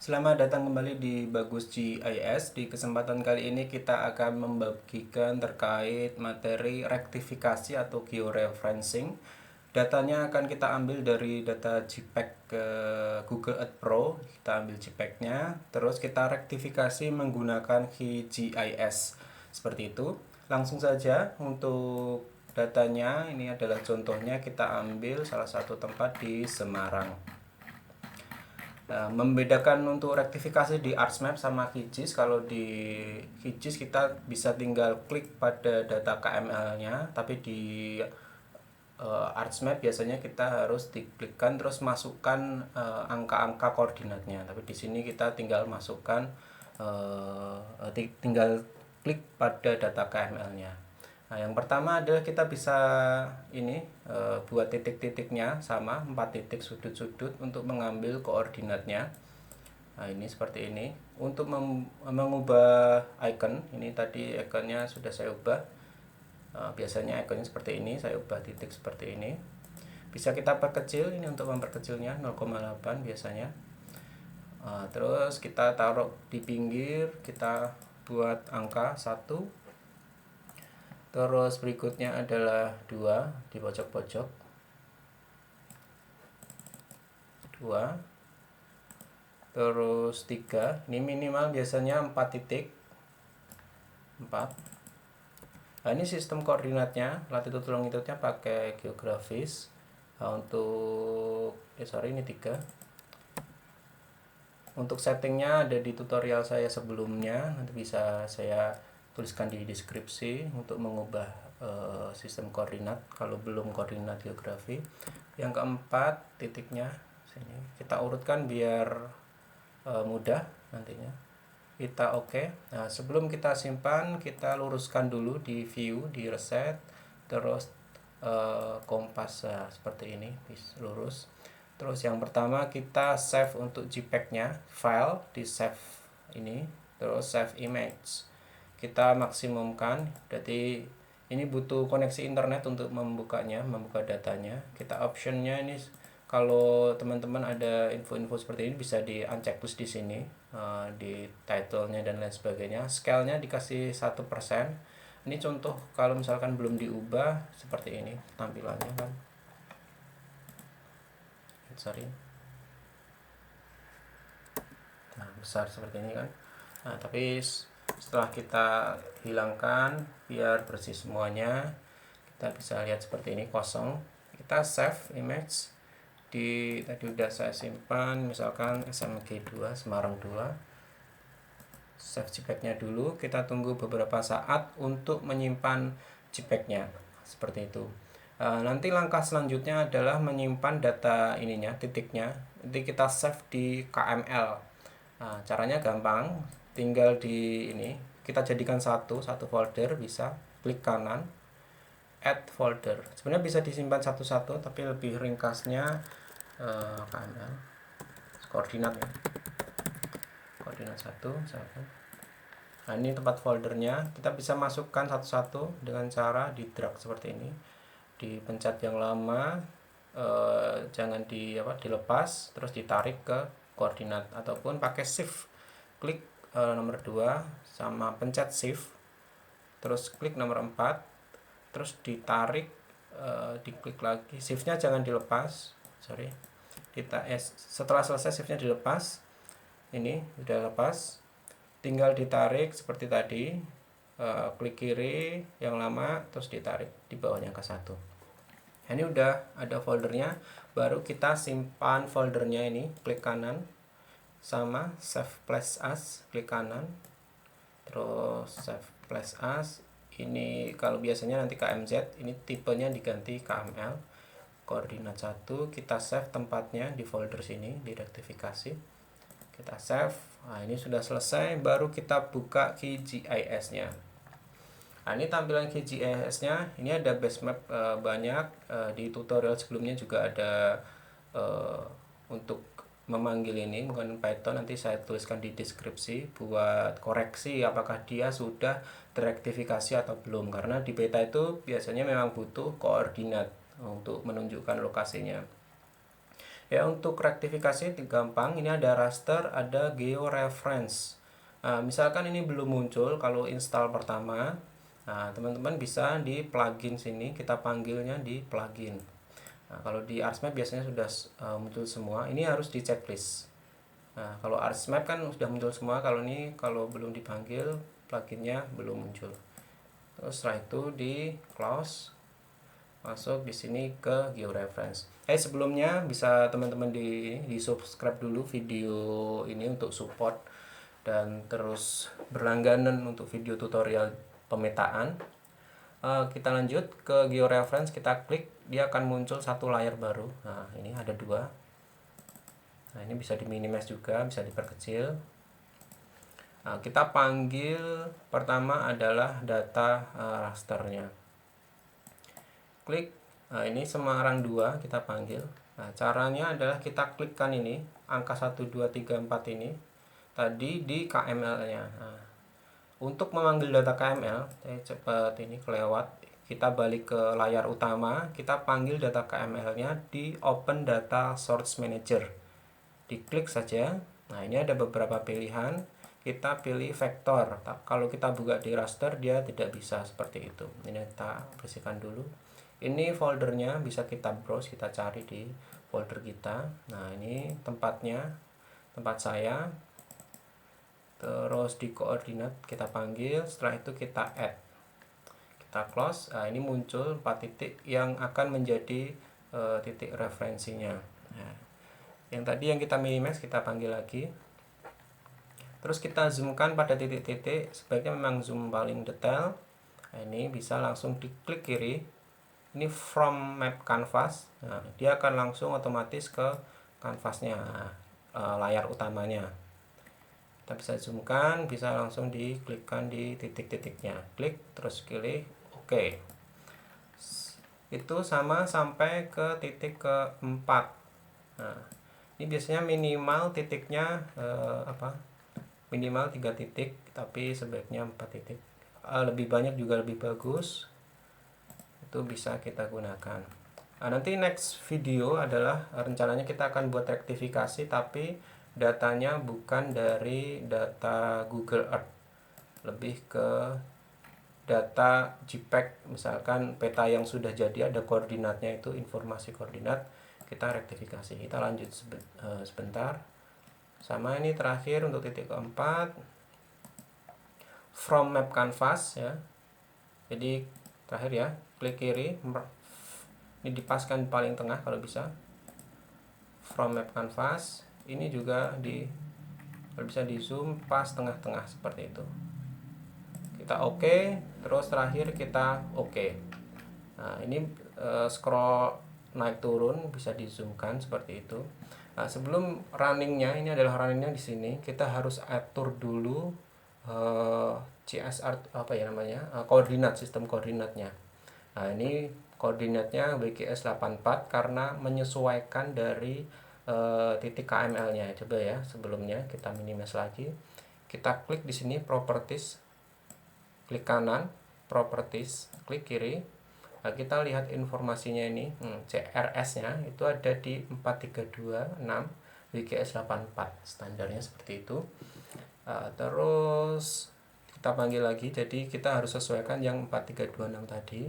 Selamat datang kembali di Bagus GIS. Di kesempatan kali ini kita akan membagikan terkait materi rektifikasi atau georeferencing. Datanya akan kita ambil dari data JPEG ke Google Earth Pro. Kita ambil JPEG-nya, terus kita rektifikasi menggunakan QGIS. Seperti itu. Langsung saja untuk datanya, ini adalah contohnya, kita ambil salah satu tempat di Semarang. Nah, membedakan untuk rektifikasi di ArcMap sama QGIS, kalau di QGIS kita bisa tinggal klik pada data KML-nya, tapi di ArcMap biasanya kita harus diklikkan terus masukkan angka-angka koordinatnya. Tapi di sini kita tinggal masukkan tinggal klik pada data KML-nya. Nah, yang pertama adalah kita bisa buat titik-titiknya sama 4 titik sudut-sudut untuk mengambil koordinatnya. Nah, ini seperti ini. Untuk mengubah icon, ini tadi iconnya sudah saya ubah. Biasanya iconnya seperti ini, saya ubah titik seperti ini. Bisa kita perkecil, ini untuk memperkecilnya 0,8 biasanya. Terus kita taruh di pinggir, kita buat angka 1. Terus berikutnya adalah 2 di pojok-pojok. 2. Terus 3. Ini minimal biasanya 4 titik. 4. Nah, ini sistem koordinatnya, latitude longitudenya pakai geografis. Nah, untuk ini 3. Untuk settingnya ada di tutorial saya sebelumnya, nanti bisa saya tuliskan di deskripsi untuk mengubah sistem koordinat kalau belum koordinat geografi. Yang keempat titiknya sini kita urutkan biar mudah nantinya. Kita oke. Nah, sebelum kita simpan, kita luruskan dulu di view, di reset, terus kompas seperti ini, lurus. Terus yang pertama kita save untuk JPEG-nya, file di save ini, terus save image. Kita maksimumkan, berarti ini butuh koneksi internet untuk membukanya, membuka datanya. Kita optionnya ini, kalau teman-teman ada info-info seperti ini bisa di unchecklist di sini, di title-nya dan lain sebagainya. Scale-nya dikasih 1%. Ini contoh kalau misalkan belum diubah seperti ini tampilannya kan. Nah, besar seperti ini kan. Nah, tapi setelah kita hilangkan biar bersih semuanya, kita bisa lihat seperti ini kosong. Kita save image di tadi udah saya simpan, misalkan SMG2 Semarang 2. Save JPEG-nya dulu, kita tunggu beberapa saat untuk menyimpan JPEG-nya seperti itu. Nanti langkah selanjutnya adalah menyimpan data ininya, titiknya. Nanti kita save di KML. Nah, caranya gampang, tinggal di ini kita jadikan satu folder, bisa klik kanan add folder. Sebenarnya bisa disimpan satu-satu, tapi lebih ringkasnya KML koordinat ya. Koordinat 1. Nah, ini tempat foldernya, kita bisa masukkan satu-satu dengan cara di drag seperti ini. Dipencet yang lama, jangan dilepas, terus ditarik ke koordinat, ataupun pakai shift klik nomor 2 sama pencet shift, terus klik nomor 4, terus ditarik, diklik lagi, shiftnya jangan dilepas, setelah selesai shiftnya dilepas, ini udah lepas, tinggal ditarik seperti tadi, klik kiri yang lama, terus ditarik di bawahnya ke 1. Ini udah ada foldernya, baru kita simpan foldernya ini, klik kanan sama save plus as, klik kanan, terus save plus as. Ini kalau biasanya nanti KMZ, ini tipenya diganti KML. Koordinat 1, kita save tempatnya di folder sini, di rektifikasi. Kita save. Nah, ini sudah selesai, baru kita buka QGIS-nya. Nah, ini tampilan QGIS-nya. Ini ada base map banyak. Di tutorial sebelumnya juga ada untuk memanggil ini menggunakan Python, nanti saya tuliskan di deskripsi buat koreksi apakah dia sudah terektifikasi atau belum, karena di beta itu biasanya memang butuh koordinat untuk menunjukkan lokasinya. Ya, untuk rektifikasi gampang, ini ada raster, ada georeference. Misalkan ini belum muncul kalau install pertama, teman-teman bisa di plugin sini, kita panggilnya di plugin. Kalau di ArtsMap biasanya sudah muncul semua, ini harus di checklist. Kalau ArtsMap kan sudah muncul semua, kalau belum dipanggil, pluginnya belum muncul. Terus setelah itu di close, masuk di sini ke georeference. Sebelumnya bisa teman-teman di subscribe dulu video ini untuk support dan terus berlangganan untuk video tutorial pemetaan. Kita lanjut ke georeference, kita klik, dia akan muncul satu layar baru. Nah, ini ada dua. Nah, ini bisa diminimize juga, bisa diperkecil. Nah, kita panggil pertama adalah data rasternya. Klik, nah ini Semarang 2 kita panggil. Nah, caranya adalah kita klikkan ini, angka 1, 2, 3, 4 ini, tadi di KML-nya. Nah, untuk memanggil data KML, cepat ini kelewat, kita balik ke layar utama, kita panggil data KML-nya di Open Data Source Manager. Diklik saja. Nah, ini ada beberapa pilihan. Kita pilih vektor. Kalau kita buka di raster, dia tidak bisa seperti itu. Ini kita bersihkan dulu. Ini foldernya, bisa kita browse, kita cari di folder kita. Nah, ini tempatnya, tempat saya. Terus di koordinat kita panggil, setelah itu kita add, kita close. Nah, ini muncul 4 titik yang akan menjadi titik referensinya. Nah, yang tadi yang kita minimize kita panggil lagi, terus kita zoomkan pada titik-titik, sebaiknya memang zoom paling detail. Nah, ini bisa langsung diklik kiri, ini from map canvas. Nah, dia akan langsung otomatis ke kanvasnya, layar utamanya. Kita bisa zoomkan, bisa langsung diklikkan di titik-titiknya, klik terus pilih OK. Itu sama sampai ke titik keempat. Nah, ini biasanya minimal titiknya minimal 3 titik, tapi sebaiknya 4 titik. Lebih banyak juga lebih bagus, itu bisa kita gunakan. Nanti next video adalah rencananya kita akan buat rektifikasi, tapi datanya bukan dari data Google Earth, lebih ke data JPEG, misalkan peta yang sudah jadi ada koordinatnya, itu informasi koordinat, kita rektifikasi. Kita lanjut sebentar. Sama ini terakhir untuk titik keempat, from map canvas ya. Jadi terakhir ya, klik kiri, ini dipaskan paling tengah kalau bisa, from map canvas. Ini juga kalau bisa di zoom pas tengah-tengah seperti itu. Kita OK, terus terakhir kita OK. Nah, ini scroll naik turun bisa di zoomkan seperti itu. Nah, sebelum runningnya, ini adalah runningnya di sini, kita harus atur dulu CSR koordinat, sistem koordinatnya. Nah, ini koordinatnya WGS 84 karena menyesuaikan dari titik KML-nya. Coba ya, sebelumnya kita minimize lagi. Kita klik di sini properties, klik kanan properties, klik kiri. Nah, kita lihat informasinya ini, CRS-nya itu ada di 4326 WGS 84, standarnya seperti itu. Terus kita panggil lagi, jadi kita harus sesuaikan yang 4326 tadi.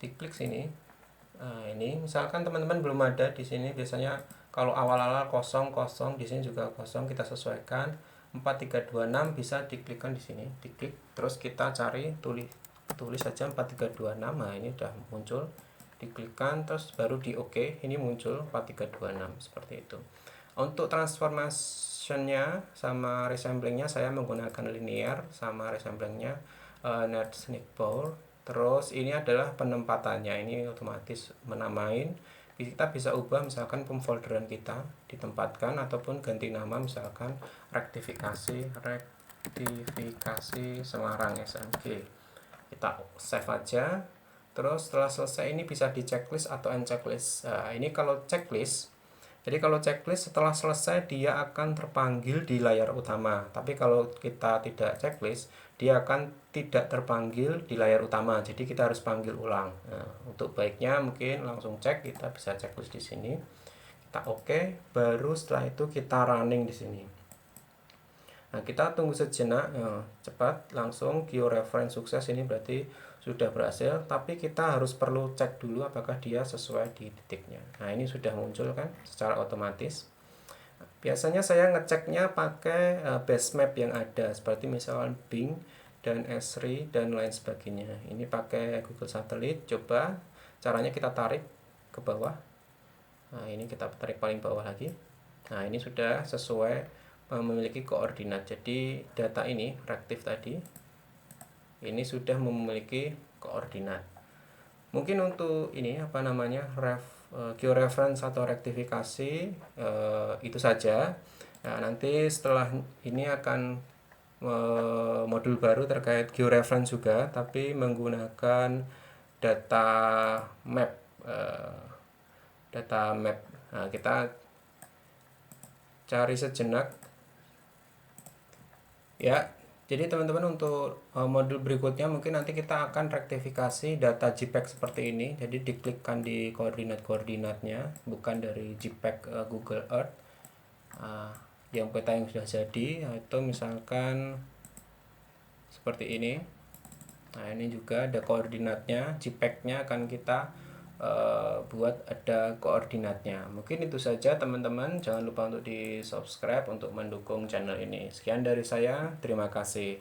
Diklik sini. Nah, ini misalkan teman-teman belum ada di sini, biasanya kalau awal-awal kosong, di sini juga kosong, kita sesuaikan 4326, bisa diklikkan di sini, diklik terus kita cari, tulis saja 4326. Nah, ini udah muncul, diklikkan terus baru di OK, ini muncul 4326 seperti itu. Untuk transformationnya sama resamplingnya saya menggunakan linear, sama resamplingnya NetSnake. Terus ini adalah penempatannya, ini otomatis menamain. Kita bisa ubah misalkan pemfolderan kita ditempatkan ataupun ganti nama, misalkan rektifikasi Semarang SMG. Kita save aja. Terus setelah selesai ini bisa di checklist atau unchecklist. Nah, ini kalau checklist Jadi kalau checklist setelah selesai dia akan terpanggil di layar utama. Tapi kalau kita tidak checklist, dia akan tidak terpanggil di layar utama. Jadi kita harus panggil ulang. Nah, untuk baiknya mungkin langsung cek, kita bisa checklist di sini. Kita oke, baru setelah itu kita running di sini. Nah, kita tunggu sejenak, cepat langsung georeference sukses ini berarti sudah berhasil, tapi kita harus perlu cek dulu apakah dia sesuai di titiknya. Nah, ini sudah muncul kan secara otomatis. Biasanya saya ngeceknya pakai base map yang ada, seperti misalnya Bing dan Esri dan lain sebagainya. Ini pakai Google Satellite, coba caranya kita tarik ke bawah. Nah, ini kita tarik paling bawah lagi. Nah, ini sudah sesuai memiliki koordinat. Jadi data ini reaktif tadi ini sudah memiliki koordinat. Mungkin untuk ini apa namanya georeference atau rektifikasi itu saja. Nah, nanti setelah ini akan modul baru terkait georeference juga, tapi menggunakan data map. Nah, kita cari sejenak ya. Jadi teman-teman untuk modul berikutnya mungkin nanti kita akan rektifikasi data JPEG seperti ini. Jadi diklikkan di koordinat-koordinatnya, bukan dari JPEG Google Earth yang peta yang sudah jadi, atau misalkan seperti ini. Nah, ini juga ada koordinatnya, JPEG-nya akan kita buat ada koordinatnya. Mungkin itu saja teman-teman, jangan lupa untuk di subscribe untuk mendukung channel ini. Sekian dari saya, terima kasih.